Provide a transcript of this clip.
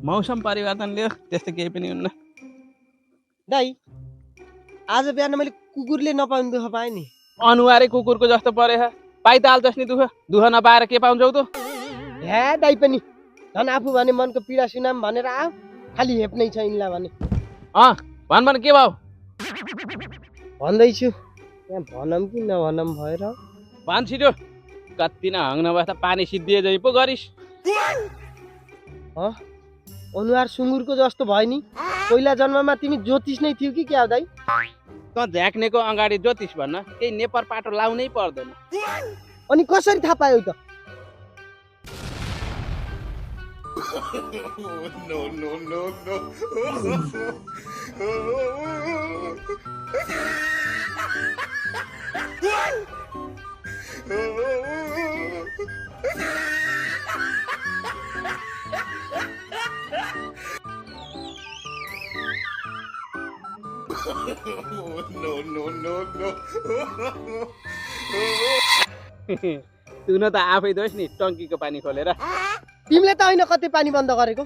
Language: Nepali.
मौसम परिवर्तनले हो, त्यस्तो केही पनि हुन्न। दाइ आज बिहान मैले कुकुरले नपाउने दुःख पाएँ नि। अनुहारै कुकुरको जस्तो परेछ। पाइ त हाल्छस् नि दुःख। दुःख नपाएर के पाउँछौ त? हे दाइ पनि झन् आफू भने मनको पीडा सुनाम भनेर आऊ, खालि हेप्नै छ यिनलाई भने। भन के भयो? भन्दैछु यहाँ भनौँ कि नभनौँ भएर। भन छिटो। कति न हङ्न बस्दा पानी सिद्धिए जै पो गरिस्। अनुहार सुँगुरको जस्तो भयो नि। पहिला जन्ममा तिमी ज्योतिष नै थियौ कि क्या हो दाइ? त झ्याक्नेको अगाडि ज्योतिष भन्न केही नेपर पाटो लाउनै पर्दैन। अनि कसरी थाहा पायौ त? तुन त आफै दोस् नि टङ्कीको पानी खोलेर। तिमीले त होइन कतै पानी बन्द गरेको।